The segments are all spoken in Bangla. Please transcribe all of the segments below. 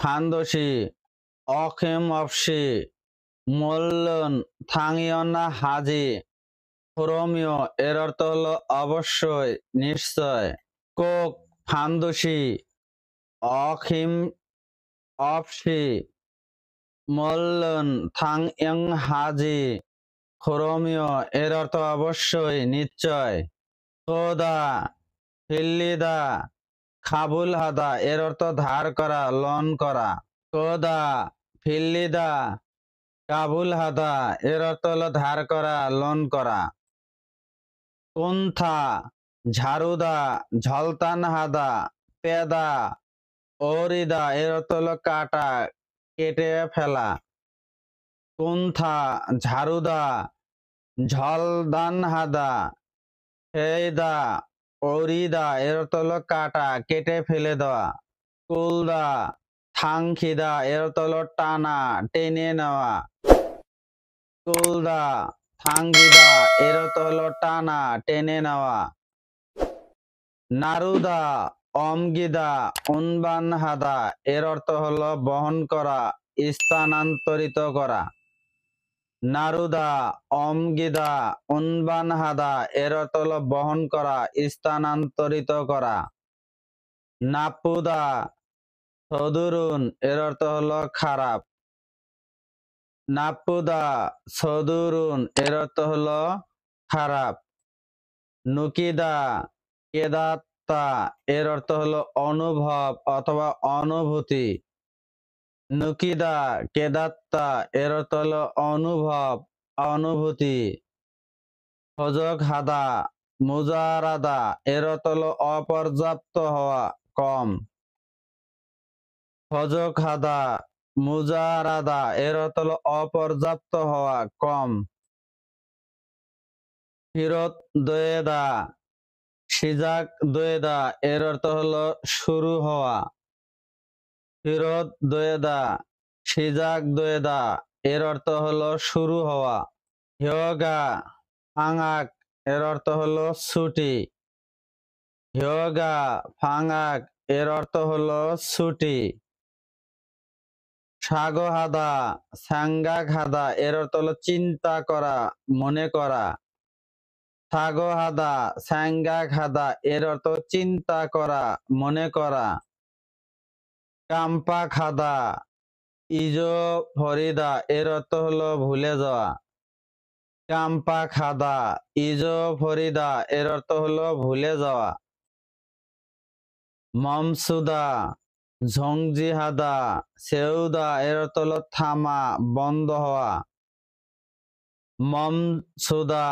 ফান্দসি অখিম অপসি মূল্যন থাঙিয়না হাজি রোমিও এর অর্থ হলো অবশ্যই নিশ্চয় কোক ফান্দসি অখিম অপসি মূল্যন থাং হাজি রোমিও এর অর্থ অবশ্যই নিশ্চয় কোদা ফিল্লিদা খাবুল হাদা এর অর্থ ধার করা লন করা কোদা ফিল্লিদা কাবুল হাদা এর অর্থ হলো ধার করা লোন করা কুন্থা ঝাড়ুদা ঝলতান হাদা পেদা ওরিদা এর অর্থ হলো কাটা কেটে ফেলা কুন্থা ঝাড়ুদা ঝলদান হাদা হেদা ওরিদা এর অর্থ হলো কাটা কেটে ফেলে দেওয়া কুলদা থাংখিদা এর অর্থ হলো টানা টেনে নেওয়া কুলদা থাঙ্গিদা এর অর্থ হলো টানা টেনে নেওয়া নারুদা অমগিদা উনবান হাদা এর অর্থ হলো বহন করা স্থানান্তরিত করা নারুদা অমগিদা উনবান হাদা এর অর্থ হলো বহন করা স্থানান্তরিত করা নাপুদা সদুরুন এর অর্থ হলো খারাপ নাপুদা সদুরুন এর অর্থ হলো খারাপ নুকিদা কেদাত্তা এর অর্থ হলো অনুভব অথবা অনুভূতি নুকিদা কেদাত্তা এর অর্থ হলো অনুভব অনুভূতি হজক হাদা মুজারাদা এর অর্থ হলো অপর্যাপ্ত হওয়া কম হজক হাদা মুজারাদা এর অর্থ হলো অপর্যাপ্ত হওয়া কম ফিরত দোয়েদা সিজাক দোয়েদা এর অর্থ হলো শুরু হওয়া ফিরত দোয়েদা সিজাক দোয়েদা এর অর্থ হলো শুরু হওয়া হিয়োগা ফাঙাক এর অর্থ হলো ছুটি হিয়োগা ফাঙাক এর অর্থ হলো ছুটি সাগহাদা স্যাঙ্গাক হাদা এর অর্থ হলো চিন্তা করা মনে করা সাগহাদা স্যাঙ্গাক হাদা এর অর্থ চিন্তা করা মনে করা কাম্পা খাদা ইজো ফরিদা এর অর্থ হলো ভুলে যাওয়া কাম্পা খাদা ইজো ফরিদা এর অর্থ হলো ভুলে যাওয়া মমসুদা ঝংজিহাদা সেউদা এর অর্থ হলো থামা বন্ধ হওয়া মমসুদা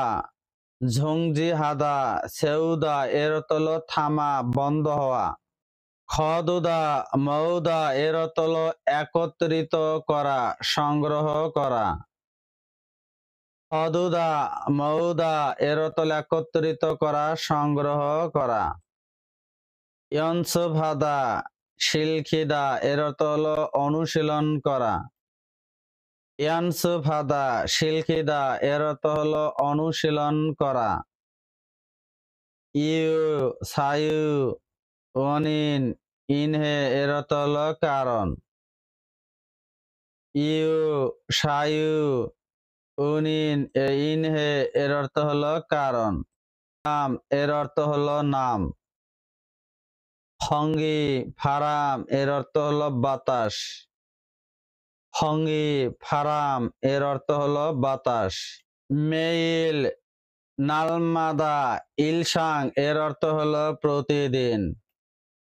ঝংজিহাদা সেউদা এর অর্থ হলো থামা বন্ধ হওয়া খদুদা মৌদা এর অর্থ হলো একত্রিত করা সংগ্রহ করা খদুদা মৌদা এর অর্থ হলো একত্রিত করা সংগ্রহ করা ইয়নসুভাদা শিলখিদা এর অর্থ হলো অনুশীলন করা ইয়ানসুভাদা শিলখিদা এর অর্থ হলো অনুশীলন করা ইউ সায়ু ওনিন ইনহে এর অর্থ হলো কারণ ইউ সায়ু উনিন ইনহে এর অর্থ হলো কারণ নাম এর অর্থ হলো নাম হঙ্গি ফারাম এর অর্থ হলো বাতাস হঙ্গি ফারাম এর অর্থ হলো বাতাস মেইল নালমাদা ইলসাং এর অর্থ হলো প্রতিদিন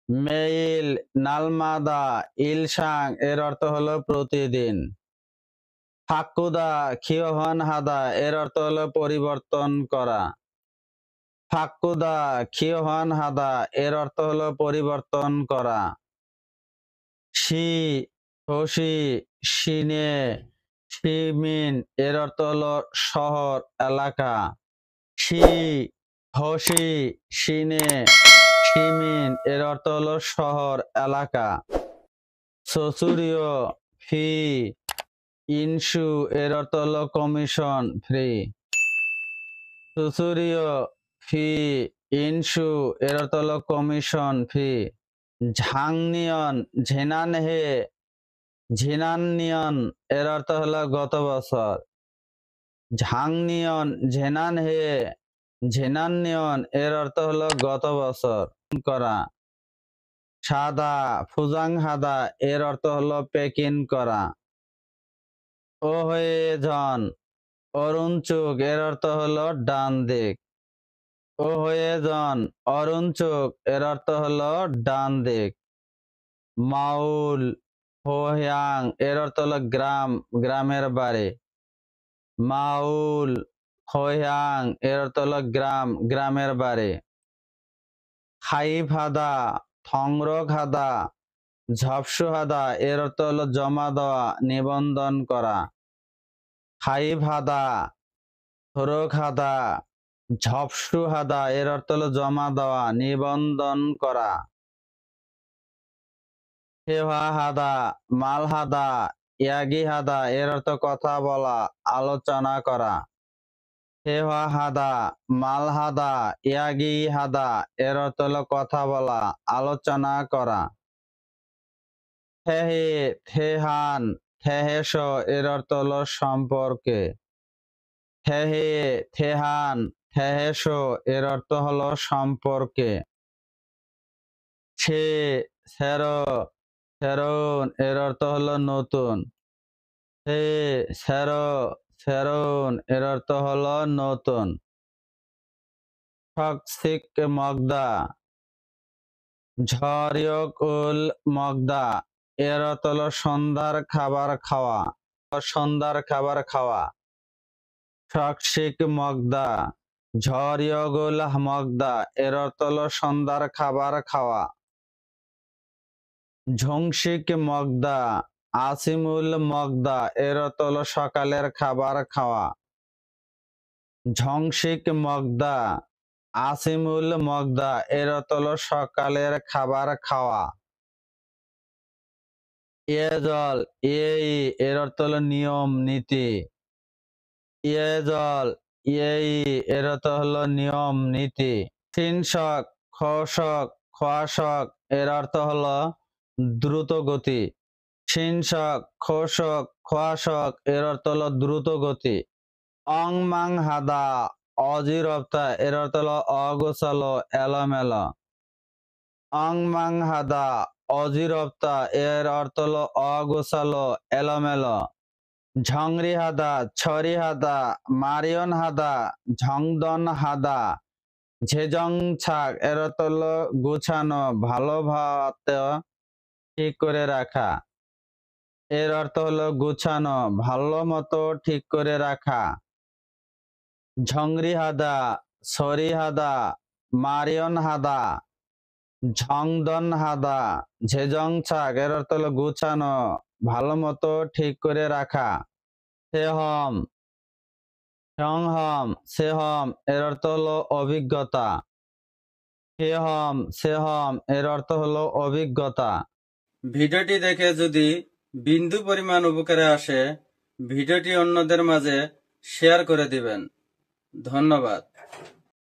মেইল নালমাদা ইলসাং এর অর্থ হলো প্রতিদিন ফাকুদা খিওহন হাদা এর অর্থ হলো পরিবর্তন করা ফাকুদা খিওহন হাদা এর অর্থ হলো পরিবর্তন করা শি হোসি সিনে সিমিন এর অর্থ হলো শহর এলাকা শি হোসি সিনে সিমিন এর অর্থ হলো শহর এলাকা শ্বশুরীয় ফি ইনসু এর অর্থ হলো কমিশন ফ্রি শ্বশুরীয় ফি ইনসু এর অর্থ হলো কমিশন ফি ঝাংনিয়ন ঝেনানহে ঝিনাননিয়ন এর অর্থ হলো গত বছর। ঝাংনিয়ন ঝেনান হে ঝেনাননিয়ন এর অর্থ হলো গত বছর করা। সাদা ফুজাং হাদা এর অর্থ হলো পেকিন করা। ও হয়ে জন অরুণচুক এর অর্থ হলো ডান দিক। ও হয়ে জন অরুণচুক এর অর্থ হলো ডান দিক। মাউল হোয়াং এর অর্থ হলো গ্রাম, গ্রামের বাড়ি। মাউল হোয়াং এর অর্থ হলো গ্রাম, গ্রামের বাড়ি। খাইফ হাদা থংরক হাদা ঝপসু হাদা এর অর্থ হলো জমা দেওয়া, নিবন্ধন করা। খাইফ হাদা থরক হাদা ঝপসু হাদা এর অর্থ হলো জমা দেওয়া, নিবন্ধন করা। হেওয়া হাদা মাল হাদা ইয়াগি হাদা এর অর্থ কথা বলা, আলোচনা করা। হেওয়া হাদা মাল হাদা ইয়াগি হাদা এর অর্থ হলো কথা বলা, আলোচনা করা। থেহে থেহান থেহেস এর অর্থ হলো সম্পর্কে। থেহে থেহান থেহেস এর অর্থ হলো সম্পর্কে। ছে সেরো সেরুন এর অর্থ হলো নতুন। সে সেরো সেরুন এর অর্থ হলো নতুন। টক্সিক মগদা ঝরিয়কুল মগদা এর অর্থ হলো সন্ধ্যার খাবার খাওয়া, সন্ধ্যার খাবার খাওয়া। টক্সিক মগদা ঝরিয়গুল মগদা এর অর্থ হলো সন্ধ্যার খাবার খাওয়া। ঝংসিক মগদা আসিমুল মগদা এর অর্থ হলো সকালের খাবার খাওয়া। ঝংসিক মগদা আসিমুল মগদা এর অর্থ হলো সকালের খাবার খাওয়া। ইয়েজল এই এর অর্থ হলো নিয়ম নীতি। ইয়েজল এই এর অর্থ হলো নিয়ম নীতি। সিনশক খশক খোয়াশক এর অর্থ হলো দ্রুত গতি। সিনশক খোশক খোয়াশক এর অর্থ হলো দ্রুত গতি। অং মাং হাদা অজিরপ্তা এর অর্থ হলো অগোছালো, এলোমেলো। অং মাং হাদা অজিরপ্তা এর অর্থ হলো অগোছালো, এলোমেলো। ঝংরি হাদা ছরি হাদা মারিয়ন হাদা ঝংদন হাদা ঝেজং ছাক এর অর্থ হলো গুছানো, ভালোভাবে ঠিক করে রাখা। এর অর্থ হলো গুছানো, ভালো মতো ঠিক করে রাখা। ঝংরি হাদা ছরি হাদা মারিয়ন হাদা ঝংদন হাদা ঝেজং ছাক এর অর্থ হলো গুছানো, ভালো মতো ঠিক করে রাখা। সেহম সংহম সেহম এর অর্থ হলো অভিজ্ঞতা। সেহম সেহম এর অর্থ হলো অভিজ্ঞতা। ভিডিওটি দেখে যদি বিন্দু পরিমাণ উপকারে আসে ভিডিওটি অন্যদের মাঝে শেয়ার করে দিবেন। ধন্যবাদ।